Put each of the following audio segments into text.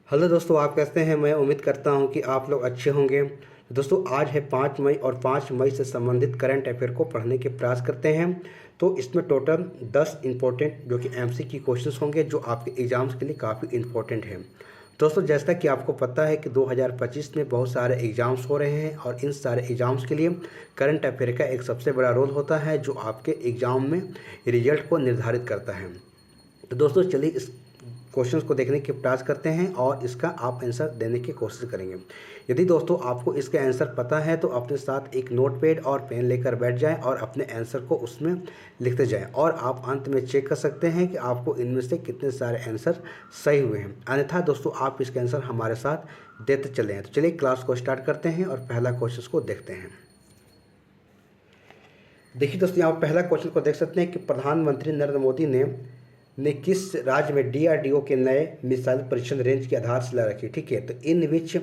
Hello दोस्तों, आप कैसे हैं। मैं उम्मीद करता हूं कि आप लोग अच्छे होंगे। दोस्तों, आज है 5 मई और 5 मई से संबंधित करंट अफेयर को पढ़ने के प्रयास करते हैं। तो इसमें टोटल 10 इंपॉर्टेंट जो कि एमसीक्यू क्वेश्चंस होंगे जो आपके एग्जाम्स के लिए काफ़ी इंपॉर्टेंट हैं। दोस्तों, जैसा कि आपको पता है कि 2025 में बहुत सारे एग्ज़ाम्स हो रहे हैं और इन सारे एग्ज़ाम्स के लिए करंट अफेयर का एक सबसे बड़ा रोल होता है जो आपके एग्ज़ाम में रिजल्ट को निर्धारित करता है। तो दोस्तों, चलिए इस क्वेश्चंस को देखने के प्रयास करते हैं और इसका आप आंसर देने की कोशिश करेंगे। यदि दोस्तों आपको इसका आंसर पता है तो अपने साथ एक नोटपैड और पेन लेकर बैठ जाएं और अपने आंसर को उसमें लिखते जाएं और आप अंत में चेक कर सकते हैं कि आपको इनमें से कितने सारे आंसर सही हुए हैं। अन्यथा दोस्तों आप इसका आंसर हमारे साथ देते चले हैं। तो चलिए क्लास को स्टार्ट करते हैं और पहला क्वेश्चन को देखते हैं। देखिए दोस्तों, यहाँ पहला क्वेश्चन को देख सकते हैं कि प्रधानमंत्री नरेंद्र मोदी ने किस राज्य में डीआरडीओ के नए मिसाइल परीक्षण रेंज की आधारशिला रखी। ठीक है, तो in which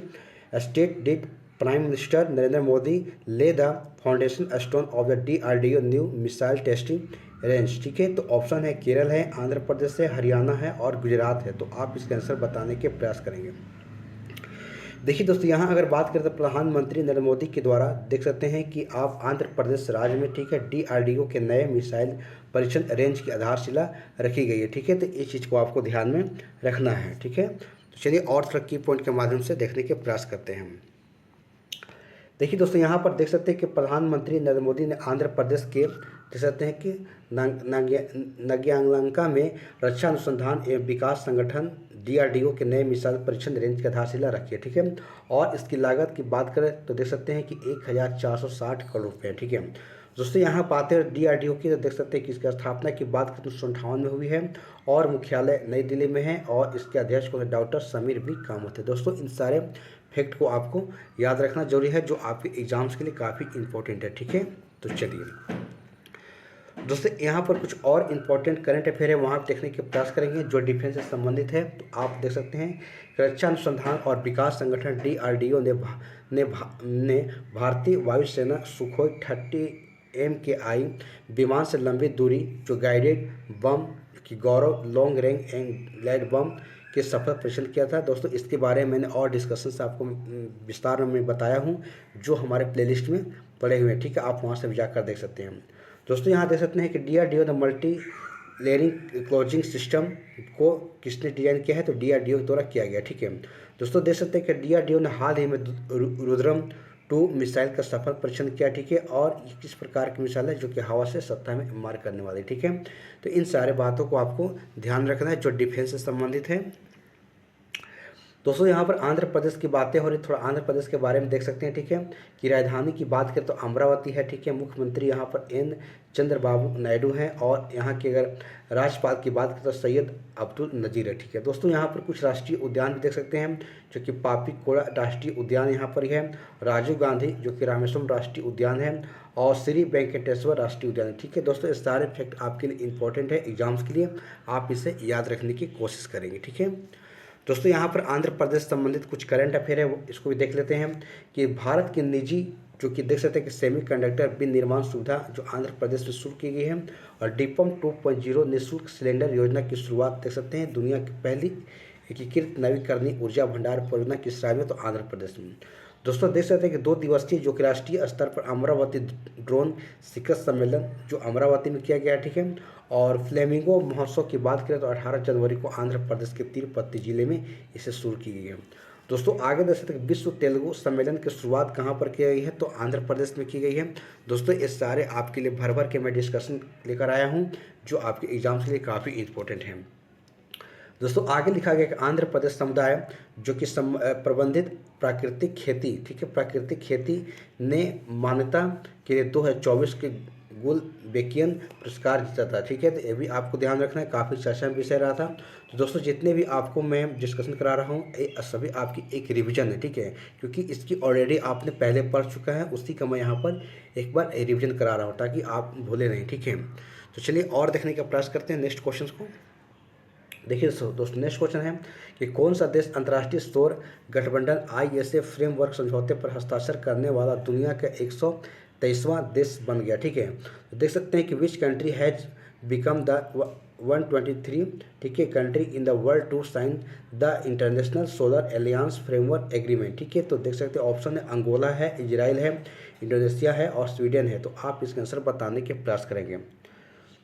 state did prime minister Narendra Modi lay the foundation stone of the DRDO new missile testing range. ठीक है, तो ऑप्शन है केरल है, आंध्र प्रदेश है, हरियाणा है और गुजरात है। तो आप इसका आंसर बताने के प्रयास करेंगे। देखिए दोस्तों, यहाँ अगर बात करें तो प्रधानमंत्री नरेंद्र मोदी के द्वारा देख सकते हैं कि आप आंध्र प्रदेश राज्य में, ठीक है, डीआरडीओ के नए मिसाइल परीक्षण रेंज की आधारशिला रखी गई है। ठीक है, तो इस चीज़ को आपको ध्यान में रखना है। ठीक है, तो चलिए और थोड़ा की पॉइंट के माध्यम से देखने के प्रयास करते हैं। देखिए दोस्तों, यहाँ पर देख सकते हैं कि प्रधानमंत्री नरेंद्र मोदी ने आंध्र प्रदेश के देख सकते हैं कि नग्यालंका में रक्षा अनुसंधान एवं विकास संगठन डीआरडीओ के नए मिसाइल परीक्षण रेंज की आधारशिला रखी है। ठीक है, और इसकी लागत की बात करें तो देख सकते हैं कि 1460 करोड़ रुपये। ठीक है दोस्तों, यहाँ बात है डीआरडीओ की, तो देख सकते हैं कि इसकी स्थापना की बात करें तो 1958 में हुई है और मुख्यालय नई दिल्ली में है और इसके अध्यक्ष को डॉक्टर समीर बी कामत है। दोस्तों, इन सारे फैक्ट को आपको याद रखना जरूरी है जो आपके एग्जाम्स के लिए काफ़ी इंपॉर्टेंट है। ठीक है, तो चलिए दोस्तों, यहाँ पर कुछ और इम्पोर्टेंट करंट अफेयर है वहाँ देखने के प्रयास करेंगे जो डिफेंस से संबंधित है। तो आप देख सकते हैं रक्षा अनुसंधान और विकास संगठन डीआरडीओ ने भारतीय वायुसेना सुखोई 30 MKI विमान से लंबी दूरी जो गाइडेड बम की Gaurav long range and glide bomb के सफल परीक्षण किया था। दोस्तों, इसके बारे में मैंने और डिस्कशन से आपको विस्तार में बताया हूँ जो हमारे प्लेलिस्ट में पड़े हुए हैं। ठीक है, आप वहाँ से भी जाकर देख सकते हैं। दोस्तों, यहाँ देख सकते हैं कि DRDO the multi layering closing system को किसने डिजाइन किया है, तो डीआरडीओ के द्वारा किया गया। ठीक है दोस्तों, देख सकते हैं कि डीआरडीओ ने हाल ही में रुद्रम 2 मिसाइल का सफल परीक्षण किया। ठीक है, और किस प्रकार की मिसाइल है जो कि हवा से सतह में मार करने वाली। ठीक है, तो इन सारे बातों को आपको ध्यान रखना है जो डिफेंस से संबंधित है। दोस्तों, यहाँ पर आंध्र प्रदेश की बातें हो रही, थोड़ा आंध्र प्रदेश के बारे में देख सकते हैं। ठीक है, कि राजधानी की बात करें तो अमरावती है। ठीक है, मुख्यमंत्री यहाँ पर एन चंद्रबाबू नायडू हैं और यहाँ के अगर राज्यपाल की बात करें तो सैयद अब्दुल नजीर है। ठीक है दोस्तों, यहाँ पर कुछ राष्ट्रीय उद्यान भी देख सकते हैं जो कि पापी कोड़ा राष्ट्रीय उद्यान यहाँ पर है, राजीव गांधी जो कि रामेश्वरम राष्ट्रीय उद्यान है और श्री वेंकटेश्वर राष्ट्रीय उद्यान है। ठीक है दोस्तों, ये सारे फैक्ट आपके लिए इंपॉर्टेंट है एग्जाम्स के लिए, आप इसे याद रखने की कोशिश करेंगे। ठीक है दोस्तों, यहाँ पर आंध्र प्रदेश संबंधित कुछ करंट अफेयर है इसको भी देख लेते हैं कि भारत की निजी जो कि देख सकते हैं कि सेमीकंडक्टर विनिर्माण सुविधा जो आंध्र प्रदेश में शुरू की गई है और डीपम 2.0 निःशुल्क सिलेंडर योजना की शुरुआत देख सकते हैं दुनिया की पहली एकीकृत नवीकरणीय ऊर्जा भंडार परियोजना किस राज्य में, तो आंध्र प्रदेश में। दोस्तों, देख सकते हैं कि 2 दिवसीय जो कि राष्ट्रीय स्तर पर अमरावती ड्रोन शिखर सम्मेलन जो अमरावती में किया गया। ठीक है, और फ्लेमिंगो महोत्सव की बात करें तो 18 जनवरी को आंध्र प्रदेश के तिरुपति जिले में इसे शुरू की गई है। दोस्तों, आगे देख सकते हैं विश्व तेलुगु सम्मेलन की शुरुआत कहाँ पर की गई है, तो आंध्र प्रदेश में की गई है। दोस्तों, ये सारे आपके लिए भर भर के मैं डिस्कशन लेकर आया हूँ जो आपके एग्जाम्स के लिए काफ़ी इंपॉर्टेंट हैं। दोस्तों, आगे लिखा गया कि आंध्र प्रदेश समुदाय जो कि प्रबंधित प्राकृतिक खेती, ठीक है, प्राकृतिक खेती ने मान्यता के लिए 2024 के गुलबेकियन पुरस्कार जीता था। ठीक है, तो ये भी आपको ध्यान रखना है, काफ़ी चर्चा में विषय रहा था। तो दोस्तों, जितने भी आपको मैं डिस्कशन करा रहा हूँ ये सभी आपकी एक रिवीजन है। ठीक है, क्योंकि इसकी ऑलरेडी आपने पहले पढ़ चुका है, उसी का मैं यहाँ पर एक बार रिविजन करा रहा हूँ ताकि आप भूले नहीं। ठीक है, तो चलिए और देखने का प्रयास करते हैं नेक्स्ट क्वेश्चन को। देखिए दोस्तों, नेक्स्ट क्वेश्चन है कि कौन सा देश अंतर्राष्ट्रीय सौर गठबंधन ISA फ्रेमवर्क समझौते पर हस्ताक्षर करने वाला दुनिया का 123वां देश बन गया। ठीक है, तो देख सकते हैं कि which country has become the 123, ठीक है, country in the world to sign the international solar alliance framework agreement, ठीक है। तो देख सकते हैं ऑप्शन है अंगोला है, इजराइल है, इंडोनेशिया है और स्वीडन है। तो आप इसका आंसर बताने के प्रयास करेंगे।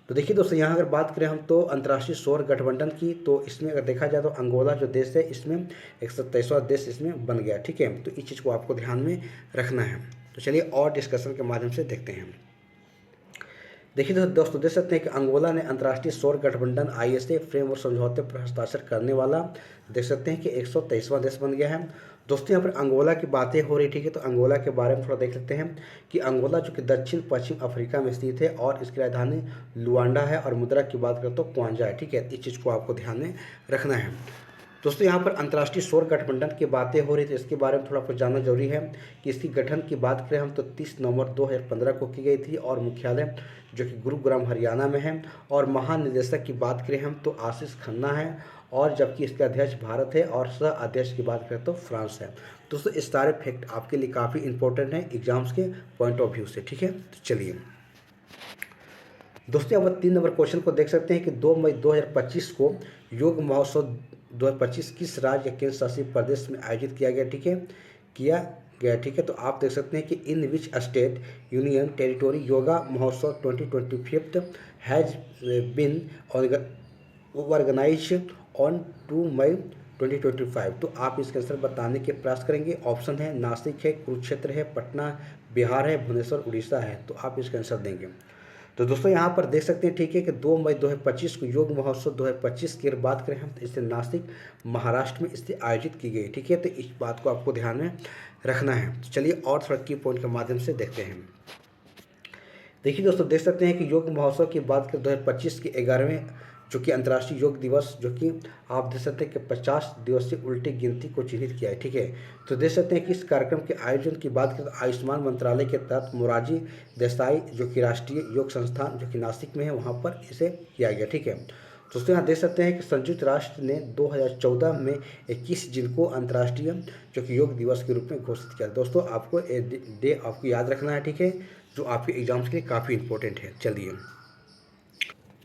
तो देखिए दोस्तों, यहाँ अगर बात करें हम तो अंतर्राष्ट्रीय सौर गठबंधन की, तो इसमें अगर देखा जाए तो अंगोला जो देश है इसमें 127वां देश इसमें बन गया, ठीक है। तो इस चीज़ को आपको ध्यान में रखना है। तो चलिए और डिस्कशन के माध्यम से देखते हैं। देखिए दोस्तों, देख सकते हैं कि अंगोला ने अंतर्राष्ट्रीय सौर गठबंधन ISA फ्रेमवर्क समझौते पर हस्ताक्षर करने वाला देख सकते हैं कि 123वां देश बन गया है। दोस्तों यहाँ पर अंगोला की बातें हो रही, ठीक है। तो अंगोला के बारे में थोड़ा देख लेते हैं कि अंगोला जो कि दक्षिण पश्चिम अफ्रीका में स्थित है और इसकी राजधानी लुआंडा है और मुद्रा की बात करें तो क्वांजा है, ठीक है। इस चीज़ को आपको ध्यान में रखना है। दोस्तों यहाँ पर अंतर्राष्ट्रीय सौर गठबंधन की बातें हो रही थी, इसके बारे में थोड़ा कुछ जानना जरूरी है कि इसकी गठन की बात करें हम तो 30 नवंबर 2015 को की गई थी और मुख्यालय जो कि गुरुग्राम हरियाणा में है। और महानिदेशक की बात करें हम तो आशीष खन्ना है और जबकि इसके अध्यक्ष भारत है और सह अध्यक्ष की बात करें तो फ्रांस है। दोस्तों इस सारे फैक्ट आपके लिए काफ़ी इंपॉर्टेंट है एग्जाम्स के पॉइंट ऑफ व्यू से, ठीक है। तो चलिए दोस्तों अब 3 नंबर क्वेश्चन को देख सकते हैं कि 2 मई 2025 को योग महोत्सव 2025 किस राज्य या केंद्र शासित प्रदेश में आयोजित किया गया, ठीक है, किया गया, ठीक है। तो आप देख सकते हैं कि in which state union territory yoga Mahotsav 2025 has been organised on 2 May 2025। तो आप इसका आंसर बताने के प्रयास करेंगे। ऑप्शन है नासिक है, कुरुक्षेत्र है, पटना बिहार है, भुवनेश्वर उड़ीसा है। तो आप इसका आंसर देंगे। तो दोस्तों यहाँ पर देख सकते हैं, ठीक है, कि 2 मई 2025 को योग महोत्सव 2025 की अगर बात करें हम तो इसे नासिक महाराष्ट्र में इससे आयोजित की गई, ठीक है। तो इस बात को आपको ध्यान में रखना है। तो चलिए और थोड़ा की पॉइंट के माध्यम से देखते हैं। देखिए दोस्तों, देख सकते हैं कि योग महोत्सव की बात करें 2025 के 11वें जो कि अंतर्राष्ट्रीय योग दिवस जो कि आप देख सकते हैं कि 50 दिवसीय उल्टी गिनती को चिन्हित किया है, ठीक है। तो देख सकते हैं कि इस कार्यक्रम के आयोजन की बात करें तो आयुष्मान मंत्रालय के तहत मोरारजी देसाई जो कि राष्ट्रीय योग संस्थान जो कि नासिक में है वहाँ पर इसे किया गया, ठीक है। दोस्तों यहाँ देख सकते हैं कि संयुक्त राष्ट्र ने 2014 में 21 जून को अंतर्राष्ट्रीय जो कि योग दिवस के रूप में घोषित किया। दोस्तों आपको डे आपको याद रखना है, ठीक है, जो आपके एग्जाम्स के लिए काफ़ी इंपॉर्टेंट है। चलिए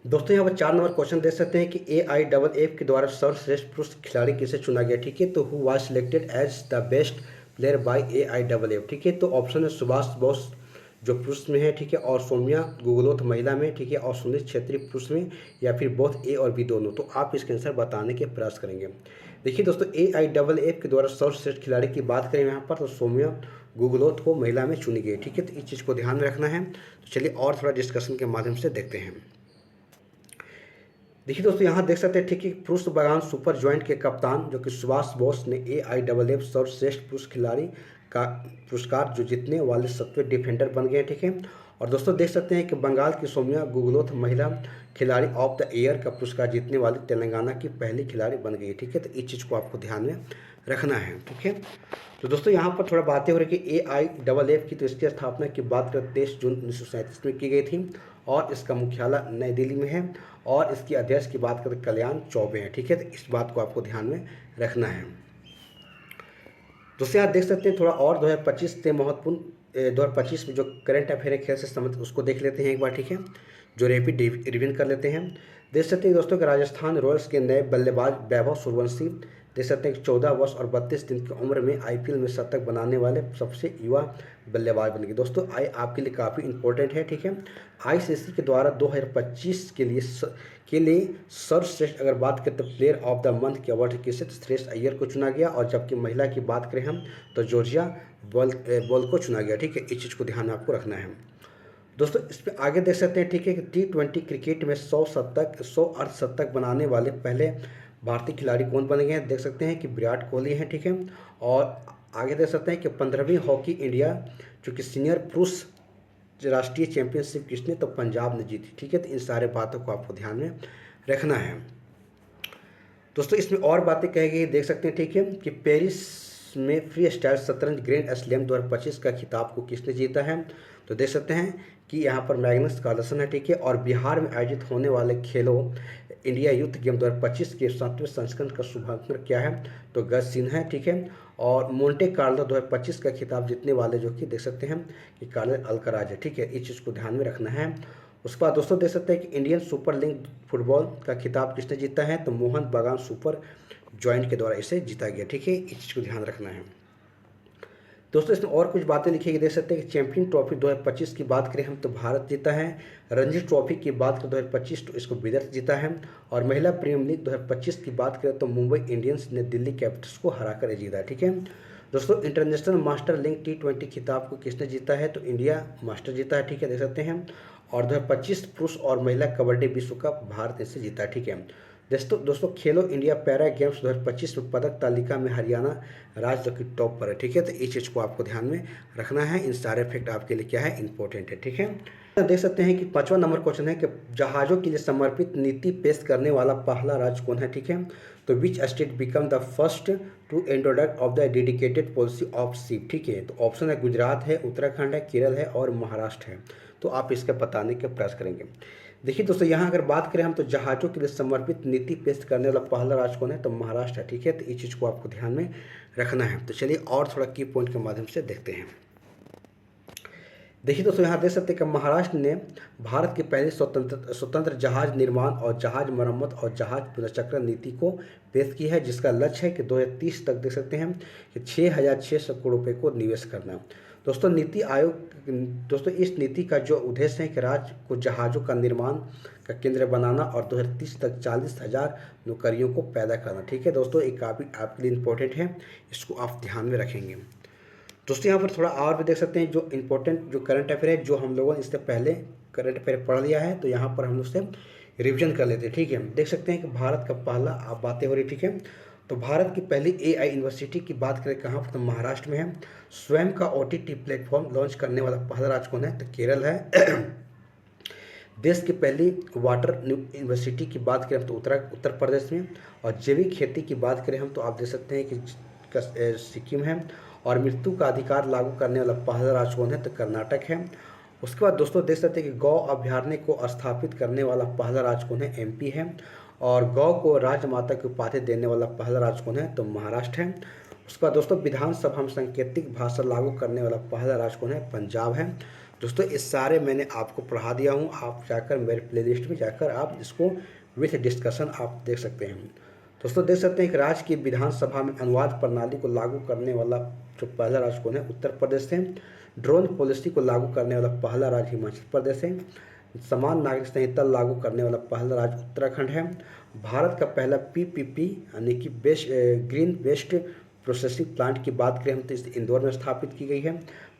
दोस्तों यहाँ पर 4 नंबर क्वेश्चन देख सकते हैं कि AIFF के द्वारा सर्वश्रेष्ठ पुरुष खिलाड़ी किसे चुना गया, ठीक है। तो who was selected as the best player by AIFF, ठीक है। तो ऑप्शन है सुभाष बोस जो पुरुष में है, ठीक है, और सौम्या गुगलोथ महिला में, ठीक है, और सुनील छेत्री पुरुष में, या फिर बोथ A और B दोनों। तो आप इसके आंसर बताने के प्रयास करेंगे। देखिए दोस्तों AIFF के द्वारा सर्वश्रेष्ठ खिलाड़ी की बात करें यहाँ पर तो सौम्या गुगलोथ को महिला में चुनी गई, ठीक है। तो इस चीज़ को ध्यान में रखना है। तो चलिए और थोड़ा डिस्कशन के माध्यम से देखते हैं। देखिए दोस्तों यहाँ देख सकते हैं, ठीक है, पुरुष बगान सुपर जॉइंट के कप्तान जो कि सुभाष बोस ने AIFF सर्वश्रेष्ठ पुरुष खिलाड़ी का पुरस्कार जो जीतने वाले 7वें डिफेंडर बन गए, ठीक है। और दोस्तों देख सकते हैं कि बंगाल की सौम्या गुगलोथ महिला खिलाड़ी ऑफ द ईयर का पुरस्कार जीतने वाली तेलंगाना की पहली खिलाड़ी बन गई, ठीक है। तो इस चीज़ को आपको ध्यान में रखना है, ठीक है। तो दोस्तों यहाँ पर थोड़ा बातें हो रही कि AIFF की, तो इसकी स्थापना की बात करें 23 जून 1937 में की गई थी और इसका मुख्यालय नई दिल्ली में है और इसकी अध्यक्ष की बात करें कल्याण चौबे हैं, ठीक है। तो इस बात को आपको ध्यान में रखना है। दोस्तों यहाँ देख सकते हैं थोड़ा और 2025 से महत्वपूर्ण 2025 में जो करंट अफेयर है खेल से संबंधित उसको देख लेते हैं एक बार, ठीक है, जो रैपिड रिवीजन कर लेते हैं। देख सकते हैं दोस्तों कि राजस्थान रॉयल्स के नए बल्लेबाज वैभव सूर्यवंशी देख सकते हैं कि 14 वर्ष और 32 दिन की उम्र में IPL में शतक बनाने वाले सबसे युवा बल्लेबाज बन गए। दोस्तों आपके लिए काफ़ी इंपॉर्टेंट है, ठीक है। ICC के द्वारा 2025 के लिए सर्वश्रेष्ठ अगर बात करें तो प्लेयर ऑफ द मंथ के अवार्ड किसे तो श्रेष्ठ अय्यर को चुना गया और जबकि महिला की बात करें हम तो जॉर्जिया बॉल को चुना गया, ठीक है। इस चीज़ को ध्यान में आपको रखना है। दोस्तों इस पर आगे देख सकते हैं, ठीक है, कि T20 क्रिकेट में 100 अर्धशतक बनाने वाले पहले भारतीय खिलाड़ी कौन बन गए हैं। देख सकते हैं कि विराट कोहली हैं, ठीक है। और आगे देख सकते हैं कि 15वीं हॉकी इंडिया जो कि सीनियर पुरुष राष्ट्रीय चैंपियनशिप किसने तो पंजाब ने जीती, ठीक है। तो इन सारे बातों को आपको ध्यान में रखना है। दोस्तों इसमें और बातें कही गई देख सकते हैं, ठीक है, कि पेरिस में फ्री स्टाइल शतरंज ग्रैंड स्लैम 2025 का खिताब को किसने जीता है। तो देख सकते हैं कि यहाँ पर मैग्नस कार्लसन है, ठीक है। और बिहार में आयोजित होने वाले खेलो इंडिया यूथ गेम 2025 के 7वें संस्करण का शुभारंभ क्या है तो गज सिन्हा है, ठीक है। और मोंटे कार्लो 2025 का खिताब जीतने वाले जो कि देख सकते हैं कि कार्लो अल्कराज है, ठीक है। इस चीज़ को ध्यान में रखना है। उसके बाद दोस्तों देख सकते हैं कि इंडियन सुपर लीग फुटबॉल का खिताब किसने जीता है, तो मोहन बागान सुपर जॉइंट के द्वारा इसे जीता गया। ठीक है, इस चीज़ को ध्यान रखना है। दोस्तों इसमें और कुछ बातें लिखी गई, देख सकते हैं कि चैंपियन ट्रॉफी 2025 की बात करें हम तो भारत जीता है। रणजी ट्रॉफी की बात करें 2025 तो इसको विदर्भ जीता है। और महिला प्रीमियर लीग 2025 की बात करें तो मुंबई इंडियंस ने दिल्ली कैपिटल्स को हराकर जीता है। ठीक है दोस्तों, इंटरनेशनल मास्टर लीग T20 खिताब को किसने जीता है, तो इंडिया मास्टर जीता है। ठीक है, देख सकते हैं। और 2025 पुरुष और महिला कबड्डी विश्व कप भारत से जीता है। ठीक है दोस्तों खेलो इंडिया पैरा गेम्स 2025 में पदक तालिका में हरियाणा राज्य जो कि टॉप पर है। ठीक है, तो इस चीज़ को आपको ध्यान में रखना है। इन सारे फैक्ट आपके लिए क्या है, इंपॉर्टेंट है। ठीक है, देख सकते हैं कि 5वां नंबर क्वेश्चन है कि जहाज़ों के लिए समर्पित नीति पेश करने वाला पहला राज्य कौन है। ठीक है, तो which state become the first to introduce of the dedicated policy of ship. ठीक है, तो ऑप्शन है गुजरात है, उत्तराखंड है, केरल है और महाराष्ट्र है। तो आप इसका बताने का प्रयास करेंगे। देखिए दोस्तों, यहाँ अगर बात करें हम तो जहाज़ों के लिए समर्पित नीति पेश करने वाला पहला राज्य कौन है, तो महाराष्ट्र है। ठीक है, तो इस चीज़ को आपको ध्यान में रखना है। तो चलिए और थोड़ा की पॉइंट के माध्यम से देखते हैं। देखिए दोस्तों, यहाँ देख सकते हैं कि महाराष्ट्र ने भारत की पहली स्वतंत्र जहाज निर्माण और जहाज मरम्मत और जहाज पुनर्चक्रण नीति को पेश की है, जिसका लक्ष्य है कि 2030 तक देख सकते हैं कि 6,600 करोड़ रुपये को निवेश करना। दोस्तों नीति आयोग दोस्तों इस नीति का जो उद्देश्य है कि राज्य को जहाज़ों का निर्माण का केंद्र बनाना और 2030 तक 40,000 नौकरियों को पैदा करना। ठीक है दोस्तों, एक काफ़ी आपके लिए इम्पोर्टेंट है, इसको आप ध्यान में रखेंगे। दोस्तों यहाँ पर थोड़ा और भी देख सकते हैं जो इम्पोर्टेंट जो करंट अफेयर है, जो हम लोगों ने इससे पहले करंट अफेयर पढ़ लिया है, तो यहाँ पर हम लोग से रिविजन कर लेते हैं। ठीक है, देख सकते हैं कि भारत का पहला आप बातें हो रही। ठीक है, तो भारत की पहली AI यूनिवर्सिटी की बात करें कहाँ पर, तो महाराष्ट्र में है। स्वयं का OTT प्लेटफॉर्म लॉन्च करने वाला पहला राज्य कौन है, तो केरल है। देश की पहली वाटर यूनिवर्सिटी की बात करें हम तो उत्तर प्रदेश में। और जैविक खेती की बात करें हम तो आप देख सकते हैं कि सिक्किम है। और मृत्यु का अधिकार लागू करने वाला पहला राज्य कौन है, तो कर्नाटक है। उसके बाद दोस्तों देख सकते हैं कि गौ अभ्यारण्य को स्थापित करने वाला पहला राज्य कौन है, MP है। और गौ को राजमाता की उपाधि देने वाला पहला राज्य कौन है, तो महाराष्ट्र है। उसके बाद दोस्तों विधानसभा में सांकेतिक भाषा लागू करने वाला पहला राज्य कौन है, पंजाब है। दोस्तों इस सारे मैंने आपको पढ़ा दिया हूँ, आप जाकर मेरे प्लेलिस्ट में जाकर आप इसको विथ डिस्कशन आप देख सकते हैं। दोस्तों देख सकते हैं कि राज्य की विधानसभा में अनुवाद प्रणाली को लागू करने वाला जो पहला राज्य कौन है, उत्तर प्रदेश है। ड्रोन पॉलिसी को लागू करने वाला पहला राज्य हिमाचल प्रदेश है। समान नागरिक संहिता लागू करने वाला पहला राज्य उत्तराखंड है। भारत का पहला PPP यानी कि ग्रीन वेस्ट प्रोसेसिंग प्लांट की बात करें हम तो इसे इंदौर में स्थापित की गई है।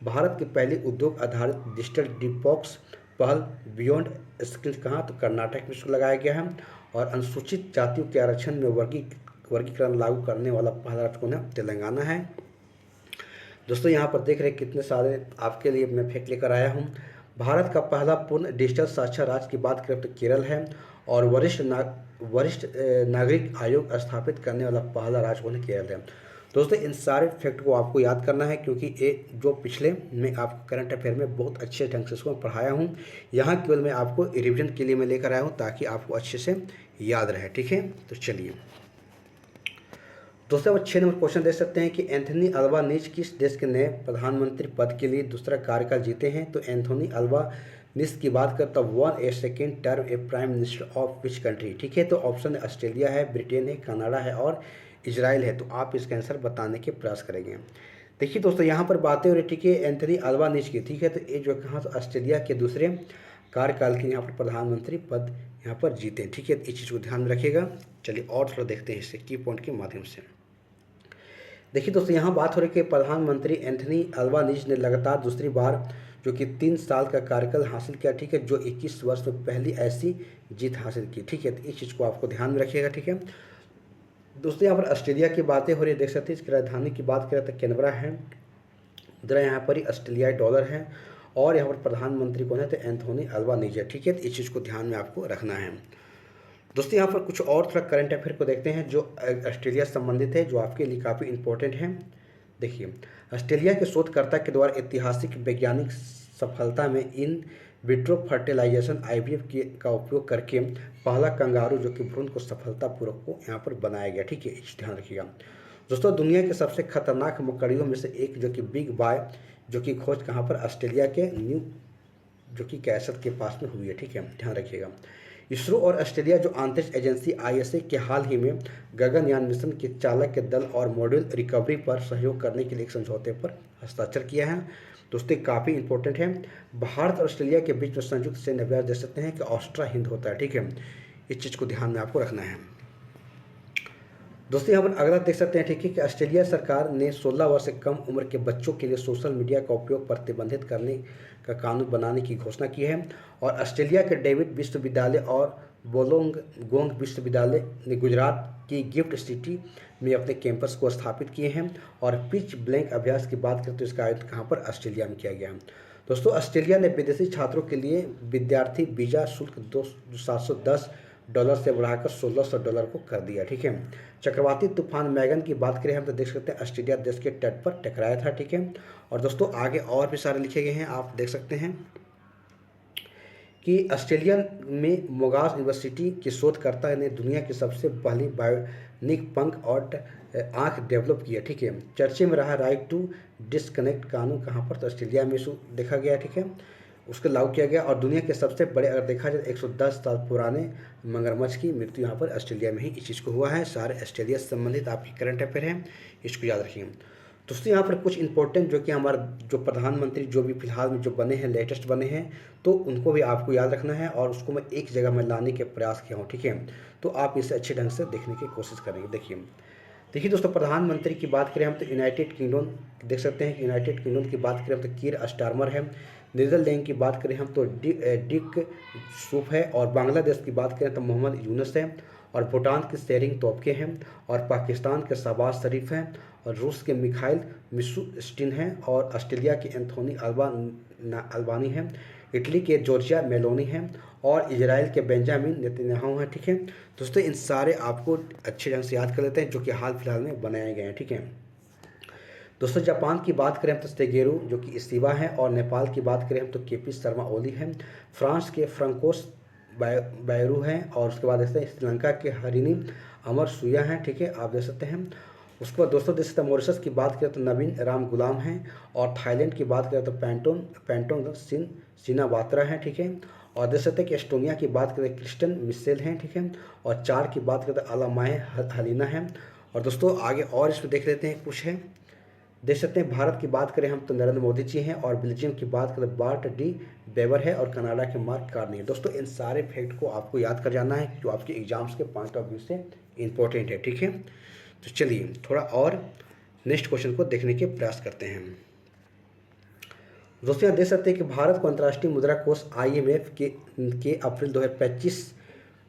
भारत की पहली उद्योग आधारित डिजिटल डिपॉक्स पहल बियॉन्ड स्किल्स कहाँ, तो कर्नाटक में इसको लगाया गया है। और अनुसूचित जातियों के आरक्षण में वर्गीकरण लागू करने वाला पहला राज्य कौन है, तेलंगाना है। दोस्तों यहाँ पर देख रहे हैं कितने सारे आपके लिए मैं फैक्ट लेकर आया हूँ। भारत का पहला पूर्ण डिजिटल साक्षर राज्य की बात करें तो केरल है। और वरिष्ठ नागरिक आयोग स्थापित करने वाला पहला राज्य कौन है, केरल है। दोस्तों इन सारे फैक्ट को आपको याद करना है, क्योंकि ये जो पिछले मैं आपको करंट अफेयर में बहुत अच्छे ढंग से इसको पढ़ाया हूँ। यहाँ केवल मैं आपको रिविजन के लिए मैं लेकर आया हूँ ताकि आपको अच्छे से याद रहे। ठीक है, तो चलिए दोस्तों अब 6 नंबर क्वेश्चन देख सकते हैं कि एंथनी अल्बानीज किस देश के नए प्रधानमंत्री पद के लिए दूसरा कार्यकाल जीते हैं। तो एंथोनी अल्बानीज की बात करता one A second term A prime minister of which country. ठीक है, तो ऑप्शन ऑस्ट्रेलिया है, ब्रिटेन है, कनाडा है और इजराइल है। तो आप इसका आंसर बताने के प्रयास करेंगे। देखिए दोस्तों यहाँ पर बातें हो रही, ठीक है, एंथनी अल्बानीज की। ठीक है, तो ये जो कहाँ तो ऑस्ट्रेलिया के दूसरे कार्यकाल के यहाँ पर प्रधानमंत्री पद यहाँ पर जीते। ठीक है, इस चीज़ को ध्यान में रखिएगा। चलिए और थोड़ा देखते हैं इससे की पॉइंट के माध्यम से। देखिए दोस्तों यहाँ बात हो रही है कि प्रधानमंत्री एंथनी अल्बानीज ने लगातार दूसरी बार जो कि 3 साल का कार्यकाल हासिल किया। ठीक है, जो 21 वर्ष में पहली ऐसी जीत हासिल की। ठीक है, तो इस चीज़ को आपको ध्यान में रखिएगा। ठीक है दोस्तों यहाँ पर ऑस्ट्रेलिया की बातें हो रही है, देख सकते हैं इसकी राजधानी की बात करें तो कैनबरा है। मुद्रा यहाँ पर ही ऑस्ट्रेलियाई डॉलर है। और यहाँ पर प्रधानमंत्री कौन है, तो एंथोनी अल्बानीज है। ठीक है, तो इस चीज़ को ध्यान में आपको रखना है। दोस्तों यहाँ पर कुछ और थोड़ा करंट अफेयर को देखते हैं जो ऑस्ट्रेलिया से संबंधित है, जो आपके लिए काफ़ी इंपॉर्टेंट है। देखिए ऑस्ट्रेलिया के शोधकर्ता के द्वारा ऐतिहासिक वैज्ञानिक सफलता में इन विट्रो फर्टिलाइजेशन IVF का उपयोग करके पहला कंगारू जो कि भ्रूण को सफलतापूर्वक को यहाँ पर बनाया गया। ठीक है, इस ध्यान रखिएगा। दोस्तों दुनिया के सबसे खतरनाक मकड़ियों में से एक जो कि बिग बाय जो कि खोज कहाँ पर, ऑस्ट्रेलिया के न्यू जो कि कैसर के पास में हुई है, ठीक है, ध्यान रखिएगा। इसरो और ऑस्ट्रेलिया जो अंतरिक्ष एजेंसी ISA के हाल ही में गगनयान मिशन के चालक के दल और मॉड्यूल रिकवरी पर सहयोग करने के लिए एक समझौते पर हस्ताक्षर किया है। दोस्तों काफ़ी इंपॉर्टेंट है। भारत और ऑस्ट्रेलिया के बीच में संयुक्त सैन्य अभ्यास देख सकते हैं कि ऑस्ट्रा हिंद होता है, ठीक है, इस चीज़ को ध्यान में आपको रखना है। दोस्तों यहाँ पर अगला देख सकते हैं, ठीक है, कि ऑस्ट्रेलिया सरकार ने 16 वर्ष से कम उम्र के बच्चों के लिए सोशल मीडिया का उपयोग प्रतिबंधित करने का कानून बनाने की घोषणा की है। और ऑस्ट्रेलिया के डेविड विश्वविद्यालय और वोलोंगोंग विश्वविद्यालय ने गुजरात की गिफ्ट सिटी में अपने कैंपस को स्थापित किए हैं। और पिच ब्लैंक अभ्यास की बात करें तो इसका आयोजन कहाँ पर, ऑस्ट्रेलिया में किया गया है। दोस्तों ऑस्ट्रेलिया ने विदेशी छात्रों के लिए विद्यार्थी वीज़ा शुल्क $710 से बढ़ाकर $1600 को कर दिया, ठीक है। चक्रवाती तूफान मैगन की बात करें हम तो देख सकते हैं ऑस्ट्रेलिया देश के तट पर टकराया था, ठीक है। और दोस्तों आगे और भी सारे लिखे गए हैं, आप देख सकते हैं कि ऑस्ट्रेलिया में मोनाश यूनिवर्सिटी के शोधकर्ता ने दुनिया की सबसे पहली बायोनिक पंख और आंख डेवलप किया, ठीक है। चर्चे में रहा राइट टू डिस्कनेक्ट कानून कहाँ पर, तो ऑस्ट्रेलिया में देखा गया, ठीक है, उसको लागू किया गया। और दुनिया के सबसे बड़े अगर देखा जाए 110 साल पुराने मगरमच्छ की मृत्यु यहाँ पर ऑस्ट्रेलिया में ही इस चीज़ को हुआ है। सारे ऑस्ट्रेलिया से संबंधित आपकी करंट अफेयर हैं, इसको याद रखिए। दोस्तों यहाँ पर कुछ इंपॉर्टेंट जो कि हमारा जो प्रधानमंत्री जो भी फिलहाल में जो बने हैं, लेटेस्ट बने हैं, तो उनको भी आपको याद रखना है और उसको मैं एक जगह में लाने के प्रयास किया हूँ, ठीक है। तो आप इसे अच्छे ढंग से देखने की कोशिश करेंगे। देखिए दोस्तों, प्रधानमंत्री की बात करें हम तो यूनाइटेड किंगडम देख सकते हैं, यूनाइटेड किंगडम की बात करें हम तो कीर स्टारमर है। नीदरलैंड की बात करें हम तो डिक सूफ है। और बांग्लादेश की बात करें तो मोहम्मद यूनुस है। और भूटान के शेरिंग तोपके हैं। और पाकिस्तान के शहबाज शरीफ हैं। और रूस के मिखाइल मिशुस्टिन हैं। और ऑस्ट्रेलिया के एंथोनी अल्बानी हैं। इटली के जॉर्जिया मेलोनी हैं। और इजराइल के बेंजामिन नेतन्याहू हैं, ठीक है। दोस्तों इन सारे आपको अच्छे ढंग से याद कर लेते हैं जो कि हाल फिलहाल में बनाए गए हैं, ठीक है। दोस्तों जापान की बात करें हम तो शिगेरू जो कि इस्तीवा है। और नेपाल की बात करें हम तो KP शर्मा ओली हैं। फ्रांस के फ्रांकोस बैरू हैं। और उसके बाद देखते हैं श्रीलंका के हरिनी अमर सुया हैं, ठीक है, आप देख सकते हैं। उसके बाद दोस्तों देख सकते हैं मॉरिशस की बात करें तो नवीन राम गुलाम हैं। और थाईलैंड की बात करें तो पैंटोन सिनावात्रा हैं, ठीक है। और देख सकते हैं कि एस्टोनिया की बात करें क्रिस्टन मिशेल हैं, ठीक है। और चार की बात करें तो अलामाए हलीना हैं। और दोस्तों आगे और इसमें देख लेते हैं कुछ है, देख सकते हैं भारत की बात करें हम तो नरेंद्र मोदी जी हैं। और बेल्जियम की बात करें बार्ट डी बेवर है। और कनाडा के मार्क कार्नी है। दोस्तों इन सारे फैक्ट को आपको याद कर जाना है जो आपके एग्जाम्स के पॉइंट ऑफ व्यू से इंपॉर्टेंट है, ठीक है। तो चलिए थोड़ा और नेक्स्ट क्वेश्चन को देखने के प्रयास करते हैं। दोस्तों यहाँ देख सकते हैं कि भारत को अंतर्राष्ट्रीय मुद्रा कोष IMF के अप्रैल 2025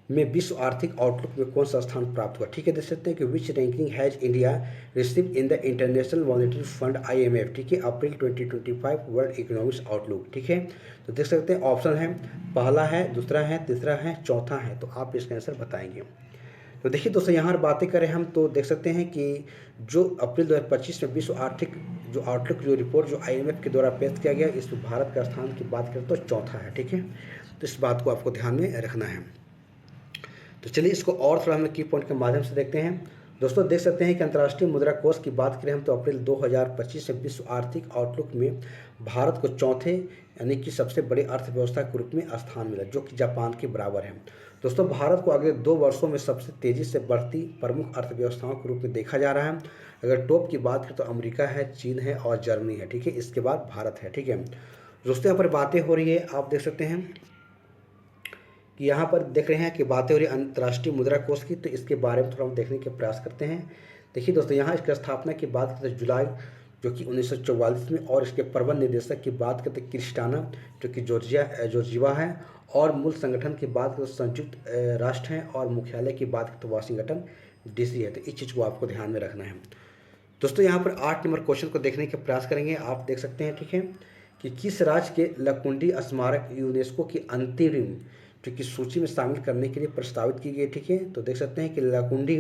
में विश्व आर्थिक आउटलुक में कौन सा स्थान प्राप्त हुआ, ठीक है। देख सकते हैं कि which ranking has India receive in the international monetary fund IMF, ठीक है, अप्रैल 2025 वर्ल्ड इकोनॉमिक्स आउटलुक, ठीक है। तो देख सकते हैं ऑप्शन है, पहला है, दूसरा है, तीसरा है, चौथा है। तो आप इसका आंसर बताएंगे। तो देखिए दोस्तों यहाँ बातें करें हम तो देख सकते हैं कि जो अप्रैल 2025 में विश्व आर्थिक जो आउटलुक जो रिपोर्ट जो IMF के द्वारा पेश किया गया, इसमें भारत का स्थान की बात करें तो चौथा है, ठीक है। तो इस बात को आपको ध्यान में रखना है। तो चलिए इसको और थोड़ा हम की पॉइंट के माध्यम से देखते हैं। दोस्तों देख सकते हैं कि अंतर्राष्ट्रीय मुद्रा कोष की बात करें हम तो अप्रैल 2025 में विश्व आर्थिक आउटलुक में भारत को चौथे यानी कि सबसे बड़ी अर्थव्यवस्था के रूप में स्थान मिला जो कि जापान के बराबर है। दोस्तों भारत को अगले 2 वर्षों में सबसे तेज़ी से बढ़ती प्रमुख अर्थव्यवस्थाओं के रूप में देखा जा रहा है। अगर टॉप की बात करें तो अमेरिका है, चीन है और जर्मनी है, ठीक है। इसके बाद भारत है, ठीक है। दोस्तों यहाँ पर बातें हो रही है, आप देख सकते हैं कि यहाँ पर देख रहे हैं कि बातें हो रही है अंतर्राष्ट्रीय मुद्रा कोष की। तो इसके बारे में थोड़ा हम देखने के प्रयास करते हैं। देखिए दोस्तों यहाँ इसकी स्थापना की बात करते हैं जुलाई जो कि 1944 में। और इसके प्रबंध निदेशक की बात करते हैं क्रिस्टाना जो कि जॉर्जिया है। और मूल संगठन की बात करते संयुक्त राष्ट्र हैं। और मुख्यालय की बात करते वाशिंगटन DC है। तो इस चीज़ को आपको ध्यान में रखना है। दोस्तों यहाँ पर 8 नंबर क्वेश्चन को देखने के प्रयास करेंगे, आप देख सकते हैं, ठीक है, कि किस राज्य के लकुंडी स्मारक यूनेस्को की अंतरिम जो कि सूची में शामिल करने के लिए प्रस्तावित की गई, ठीक है। तो देख सकते हैं कि Lakkundi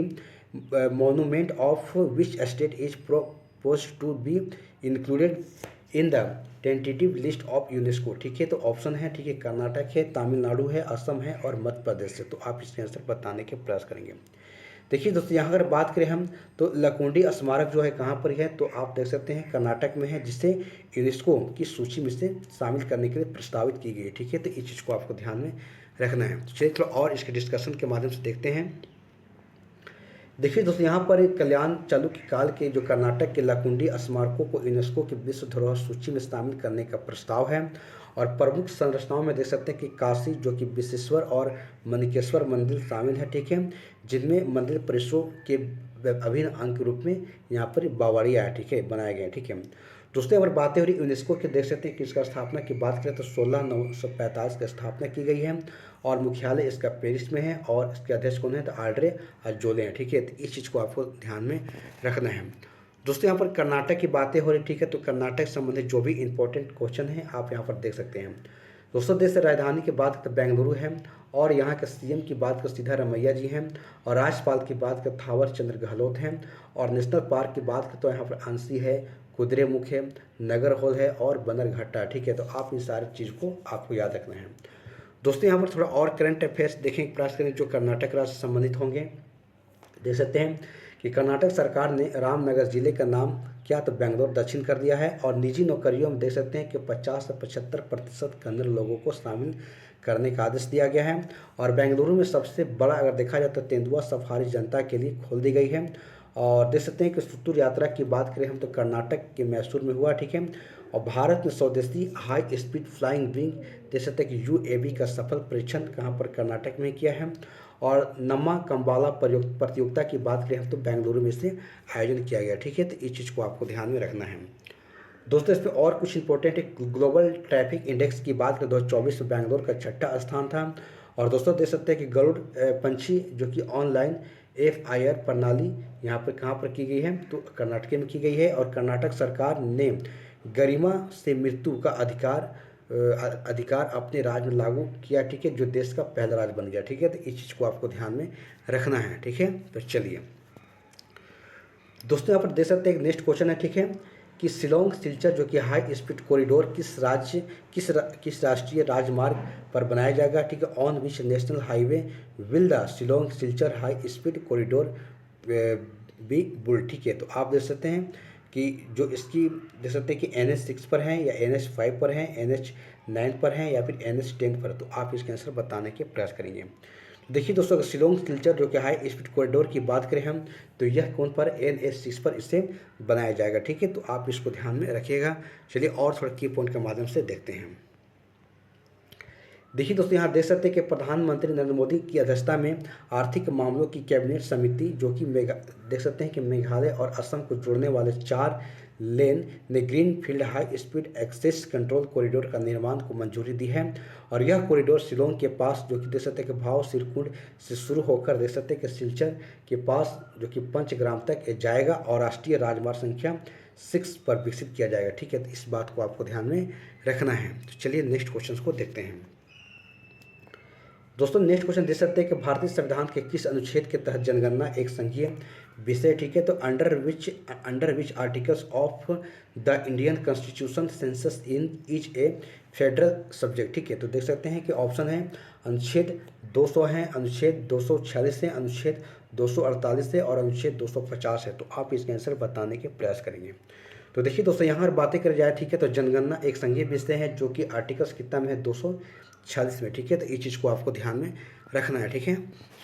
monument of which state is propose to be included in the tentative list of UNESCO, ठीक है। तो ऑप्शन है, ठीक है, कर्नाटक है, तमिलनाडु है, असम है और मध्य प्रदेश है। तो आप इसके आंसर बताने के प्रयास करेंगे। देखिए दोस्तों, यहाँ अगर बात करें हम तो लकुंडी स्मारक जो है कहाँ पर है, तो आप देख सकते हैं कर्नाटक में है, जिसे यूनेस्को की सूची में से शामिल करने के लिए प्रस्तावित की गई है। ठीक है, तो इस चीज़ को आपको ध्यान में रखना है। तो चलिए थोड़ा और इसके डिस्कशन के माध्यम से देखते हैं। देखिए दोस्तों, यहाँ पर एक कल्याण चालुक्य काल के जो कर्नाटक के लकुंडी स्मारकों को यूनेस्को की विश्व धरोहर सूची में शामिल करने का प्रस्ताव है। और प्रमुख संरचनाओं में देख सकते हैं कि काशी जो कि विश्वेश्वर और मणिकेश्वर मंदिर शामिल है। ठीक है, जिनमें मंदिर परिसरों के अभिन्न अंग के रूप में यहाँ पर बावड़िया है। ठीक है, बनाए गए हैं। ठीक है दोस्तों, अगर बातें हो रही यूनेस्को के, देख सकते हैं कि इसका स्थापना की बात करें तो 16/9/45 की स्थापना की गई है और मुख्यालय इसका पेरिस में है और इसके अध्यक्ष कौन है, तो आड्रे अजोले हैं। ठीक है, तो इस चीज़ को आपको ध्यान में रखना है। दोस्तों, यहाँ पर कर्नाटक की बातें हो रही। ठीक है, तो कर्नाटक संबंधित जो भी इंपॉर्टेंट क्वेश्चन है आप यहाँ पर देख सकते हैं। दोस्तों, देश की राजधानी की बात करें तो बेंगलुरु है और यहाँ के सीएम की बात करें सिद्धारमैया जी हैं और राज्यपाल की बात करें थावर चंद्र गहलोत हैं और नेशनल पार्क की बात करें तो यहाँ पर अंशी है, कुद्रेमुख है, नगर हॉल है और बनरघट्टा। ठीक है, तो आप इन सारी चीज़ को आपको याद रखना है। दोस्तों, यहाँ पर थोड़ा और करंट अफेयर्स देखें, प्रयास करें जो कर्नाटक राज्य से संबंधित होंगे। देख सकते हैं कि कर्नाटक सरकार ने रामनगर जिले का नाम क्या, तो बेंगलोर दक्षिण कर दिया है और निजी नौकरियों में देख सकते हैं कि 50 से 75% कन्नड़ लोगों को शामिल करने का आदेश दिया गया है। और बेंगलुरु में सबसे बड़ा अगर देखा जाए तो तेंदुआ सफारी जनता के लिए खोल दी गई है। और देख सकते हैं कि सुतुर यात्रा की बात करें हम तो कर्नाटक के मैसूर में हुआ। ठीक है, और भारत में स्वदेशी हाई स्पीड फ्लाइंग विंग देख सकते हैं कि यूएवी का सफल परीक्षण कहाँ पर, कर्नाटक में किया है। और नम्मा कंबाला प्रतियोगिता की बात करें हम तो बेंगलुरु में से आयोजन किया गया। ठीक है, तो इस चीज़ को आपको ध्यान में रखना है। दोस्तों, इसमें और कुछ इंपॉर्टेंट है। ग्लोबल ट्रैफिक इंडेक्स की बात करें 2024 में बेंगलोर का 6ठा स्थान था। और दोस्तों देख सकते हैं कि गरुड़ पंछी जो कि ऑनलाइन FIR प्रणाली यहाँ पर कहाँ पर की गई है, तो कर्नाटक में की गई है। और कर्नाटक सरकार ने गरिमा से मृत्यु का अधिकार अपने राज्य में लागू किया। ठीक है, जो देश का पहला राज्य बन गया। ठीक है, तो इस चीज़ को आपको ध्यान में रखना है। ठीक है, तो चलिए दोस्तों, यहाँ पर देख सकते हैं नेक्स्ट क्वेश्चन है। ठीक है, कि शिलोंग सिलचर जो कि हाई स्पीड कॉरिडोर किस राष्ट्रीय राजमार्ग पर बनाया जाएगा। ठीक है, on which national highway will the Shillong Silchar high speed corridor be built. ठीक है, तो आप देख सकते हैं कि जो इसकी देख सकते हैं कि NH6 पर है या NH5 पर है, NH9 पर है या फिर NH10 पर, तो आप इसके आंसर बताने के प्रयास करेंगे। देखिए दोस्तों, अगर शिलोंग सिलचर जो कि हाई स्पीड कॉरिडोर की बात करें हम तो यह कौन पर, NH6 पर इसे बनाया जाएगा। ठीक है, तो आप इसको ध्यान में रखिएगा। चलिए और थोड़ा की पॉइंट के माध्यम से देखते हैं। देखिए दोस्तों, यहाँ देख सकते हैं कि प्रधानमंत्री नरेंद्र मोदी की अध्यक्षता में आर्थिक मामलों की कैबिनेट समिति जो कि देख सकते हैं कि मेघालय और असम को जोड़ने वाले 4 लेन ने green field high speed access control corridor का निर्माण को मंजूरी दी है। और यह कॉरिडोर शिलोंग के पास जो कि देख सकते हैं कि भाव सिरकुंड से शुरू होकर देख सकते हैं कि सिलचर के पास जो कि पंचग्राम तक जाएगा और राष्ट्रीय राजमार्ग संख्या 6 पर विकसित किया जाएगा। ठीक है, तो इस बात को आपको ध्यान में रखना है। तो चलिए नेक्स्ट क्वेश्चन को देखते हैं। दोस्तों, नेक्स्ट क्वेश्चन देख सकते हैं कि भारतीय संविधान के किस अनुच्छेद के तहत जनगणना एक संघीय विषय। ठीक है, तो under which articles of the Indian constitution census in is a federal subject. ठीक है, तो देख सकते हैं कि ऑप्शन है अनुच्छेद 200 है, अनुच्छेद 246 है, अनुच्छेद 248 है और अनुच्छेद 250 है। तो आप इसके आंसर बताने के प्रयास करेंगे। तो देखिए दोस्तों, यहाँ बातें करी जाए। ठीक है, तो जनगणना एक संघीय विषय है जो कि आर्टिकल्स कितना में है, 246 में। ठीक है, तो इस चीज़ को आपको ध्यान में रखना है। ठीक है,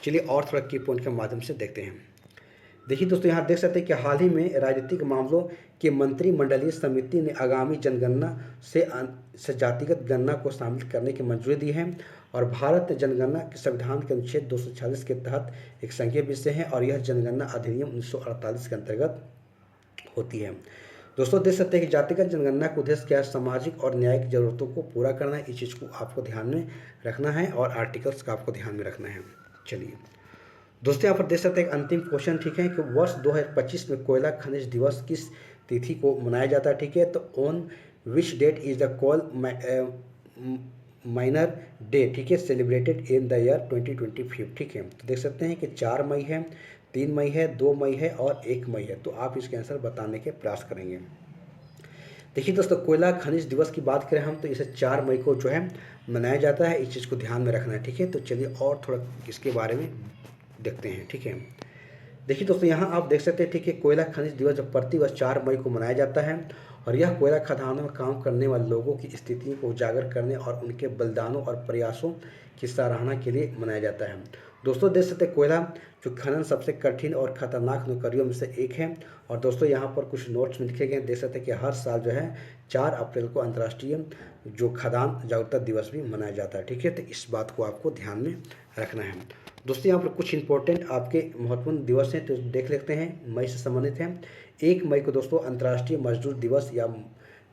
चलिए और थोड़ा की पॉइंट के माध्यम से देखते हैं। देखिए दोस्तों, यहाँ देख सकते हैं कि हाल ही में राजनीतिक मामलों के मंत्रिमंडलीय समिति ने आगामी जनगणना से जातिगत गणना को शामिल करने की मंजूरी दी है। और भारत जनगणना के संविधान के अनुच्छेद 246 के तहत एक संघीय विषय है और यह जनगणना अधिनियम 1948 के अंतर्गत होती है। दोस्तों देख सकते हैं कि जातिगत जनगणना का उद्देश्य क्या है, सामाजिक और न्यायिक जरूरतों को पूरा करना है। इस चीज़ को आपको ध्यान में रखना है और आर्टिकल्स का आपको ध्यान में रखना है। चलिए दोस्तों, यहाँ पर देख सकते हैं अंतिम क्वेश्चन। ठीक है, कि वर्ष 2025 में कोयला खनिज दिवस किस तिथि को मनाया जाता है। ठीक है, तो on which date is the coal miner day. ठीक है, सेलिब्रेटेड इन द ईयर 2025। ठीक है, तो देख सकते हैं कि 4 मई है, 3 मई है, 2 मई है और 1 मई है। तो आप इसके आंसर बताने के प्रयास करेंगे। देखिए दोस्तों, कोयला खनिज दिवस की बात करें हम तो इसे 4 मई को जो है मनाया जाता है। इस चीज़ को ध्यान में रखना है। ठीक है, तो चलिए और थोड़ा इसके बारे में देखते हैं। ठीक है, देखिए दोस्तों, यहाँ आप देख सकते हैं, ठीक है, कोयला खनिज दिवस जब प्रतिवर्ष 4 मई को मनाया जाता है और यह कोयला खदानों में काम करने वाले लोगों की स्थितियों को उजागर करने और उनके बलिदानों और प्रयासों की सराहना के लिए मनाया जाता है। दोस्तों देख सकते हैं, कोयला जो खनन सबसे कठिन और खतरनाक नौकरियों में से एक है। और दोस्तों यहाँ पर कुछ नोट्स में लिखे गए देख सकते हैं कि हर साल जो है 4 अप्रैल को अंतर्राष्ट्रीय जो खदान जागरूकता दिवस भी मनाया जाता है, ठीक है। तो इस बात को आपको ध्यान में रखना है। दोस्तों यहाँ पर कुछ इंपॉर्टेंट आपके महत्वपूर्ण दिवस हैं तो देख लेते हैं, मई से संबंधित हैं। 1 मई को दोस्तों अंतर्राष्ट्रीय मजदूर दिवस या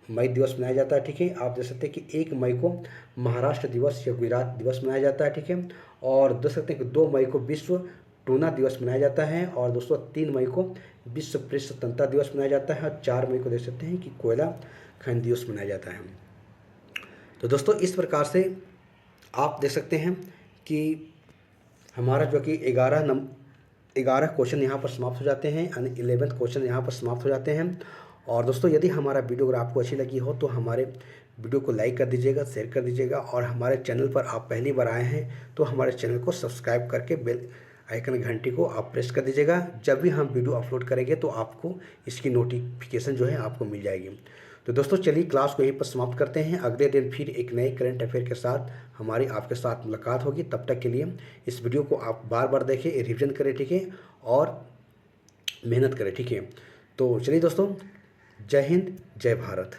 मई दिवस मनाया जाता है, ठीक है। आप देख सकते हैं कि 1 मई को महाराष्ट्र दिवस या गुजरात दिवस मनाया जाता है, ठीक है। और देख सकते हैं कि 2 मई को विश्व टूना दिवस मनाया जाता है और दोस्तों 3 मई को विश्व प्रेस स्वतंत्रता दिवस मनाया जाता है और 4 मई को देख सकते हैं कि कोयला खनन दिवस मनाया जाता है। तो दोस्तों इस प्रकार से आप देख सकते हैं कि हमारा जो कि 11 क्वेश्चन यहाँ पर समाप्त हो जाते हैं, यानी 11th क्वेश्चन यहाँ पर समाप्त हो जाते हैं। और दोस्तों यदि हमारा वीडियो अगर आपको अच्छी लगी हो तो हमारे वीडियो को लाइक कर दीजिएगा, शेयर कर दीजिएगा और हमारे चैनल पर आप पहली बार आए हैं तो हमारे चैनल को सब्सक्राइब करके बेल आइकन घंटी को आप प्रेस कर दीजिएगा। जब भी हम वीडियो अपलोड करेंगे तो आपको इसकी नोटिफिकेशन जो है आपको मिल जाएगी। तो दोस्तों चलिए क्लास को यहीं पर समाप्त करते हैं। अगले दिन फिर एक नए करंट अफेयर के साथ हमारी आपके साथ मुलाकात होगी। तब तक के लिए इस वीडियो को आप बार बार देखें, रिवीजन करें, ठीक है, और मेहनत करें, ठीक है। तो चलिए दोस्तों, जय हिंद, जय भारत।